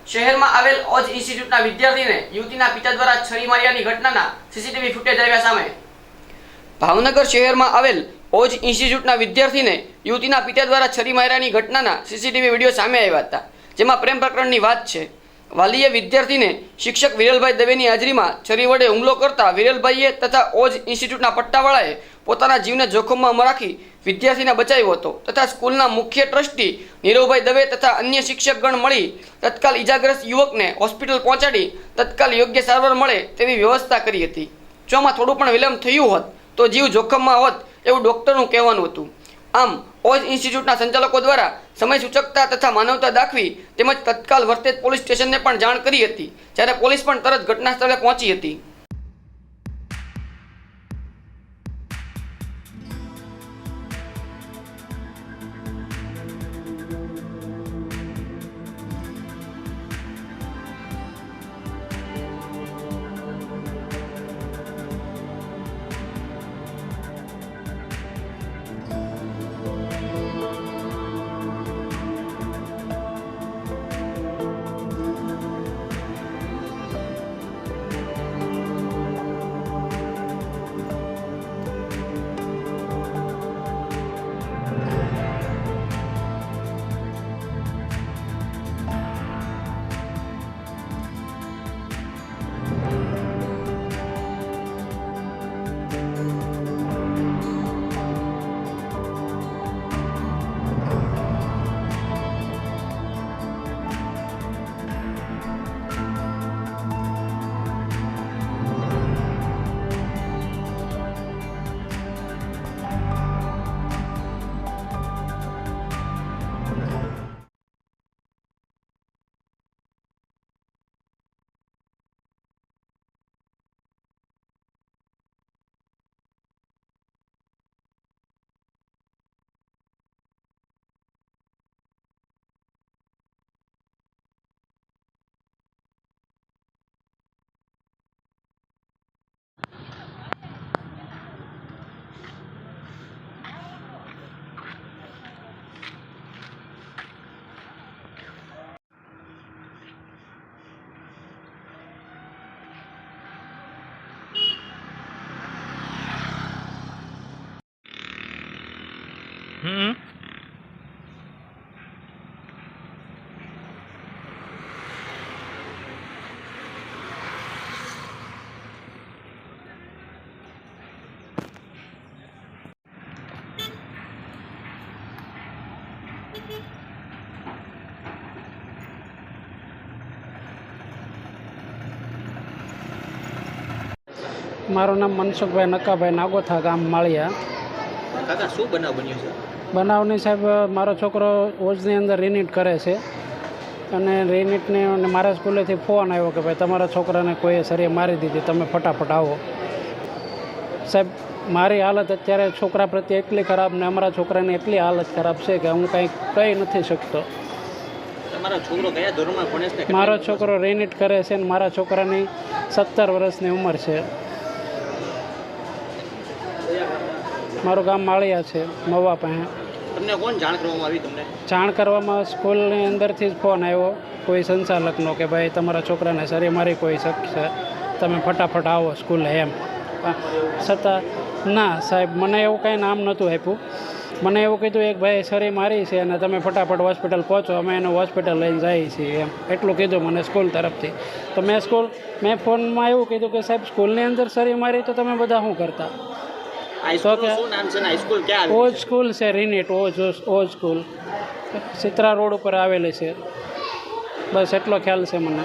શહેરમાં આવેલ ઓજ ઇન્સ્ટિટ્યૂટના વિદ્યાર્થીને યુવતીના પિતા દ્વારા છરી માર્યાની ઘટનાના સીસીટીવી ફૂટેજ આવ્યા સામે। ભાવનગર શહેરમાં આવેલ ઓજ ઇન્સ્ટિટ્યૂટના વિદ્યાર્થીને યુવતીના પિતા દ્વારા છરી માર્યાની ઘટનાના સીસીટીવી વિડીયો સામે આવ્યા હતા, જેમાં પ્રેમ પ્રકરણની વાત છે। વાલીએ વિદ્યાર્થીને શિક્ષક વિરલભાઈ દવેની હાજરીમાં છરી વડે હુમલો કરતા વિરલભાઈએ તથા ઓજ ઇન્સ્ટિટ્યૂટના પટ્ટાવાળાએ પોતાના જીવને જોખમમાં રાખી વિદ્યાર્થીને બચાવ્યો હતો તથા સ્કૂલના મુખ્ય ટ્રસ્ટી નીરવભાઈ દવે તથા અન્ય શિક્ષકગણ મળી તત્કાલ ઇજાગ્રસ્ત યુવકને હોસ્પિટલ પહોંચાડી તત્કાલ યોગ્ય સારવાર મળે તેવી વ્યવસ્થા કરી હતી। જો આમાં થોડું પણ વિલંબ થયું હોત તો જીવ જોખમમાં હોત એવું ડૉક્ટરનું કહેવાનું હતું। આમ ઓજ ઇન્સ્ટિટ્યૂટના સંચાલકો દ્વારા સમય સૂચકતા તથા માનવતા દાખવી તેમજ તત્કાલ વર્તેજ પોલીસ સ્ટેશનને પણ જાણ કરી હતી, જ્યારે પોલીસ પણ તરત ઘટના સ્થળે પહોંચી હતી। મારું નામ મનસુખભાઈ નકાભાઈ નાગોથા, ગામ માળિયા। કાકા શું બનાવ બન્યો છે? બનાવની સાહેબ, મારો છોકરો ઓજની અંદર રીનીટ કરે છે અને રીનીટને મારા સ્કૂલેથી ફોન આવ્યો કે ભાઈ તમારા છોકરાને કોઈએ સરિયે મારી દીધી, તમે ફટાફટ આવો। સાહેબ, મારી હાલત અત્યારે છોકરા પ્રત્યે એટલી ખરાબ ને અમારા છોકરાની એટલી હાલત ખરાબ છે કે હું કંઈ કહી નથી શકતો। તમારો છોકરો કયા ધોરણમાં ભણે છે? મારો છોકરો રીનીટ કરે છે અને મારા છોકરાની 17 વર્ષની ઉંમર છે। મારું ગામ માળિયા છે, મવા પાસે। તમને કોણ જાણ કરવામાં આવી? તમને જાણ કરવામાં સ્કૂલની અંદરથી જ ફોન આવ્યો કોઈ સંચાલકનો કે ભાઈ તમારા છોકરાને સરી મારી કોઈ શકશે, તમે ફટાફટ આવો સ્કૂલે એમ। છતાં ના સાહેબ, મને એવું કંઈ નામ નહોતું આપ્યું। મને એવું કીધું એક ભાઈ સરી મારી છે અને તમે ફટાફટ હોસ્પિટલ પહોંચો, અમે એને હોસ્પિટલ લઈને જઈએ છીએ એમ, એટલું કીધું મને સ્કૂલ તરફથી। તો મેં ફોનમાં એવું કીધું કે સાહેબ સ્કૂલની અંદર સરી મારી તો તમે બધા શું કરતા? ઓજ સ્કૂલ છે, રીનીટ ઓજ સ્કૂલ સિત્રા રોડ ઉપર આવેલી છે, બસ એટલો ખ્યાલ છે મને।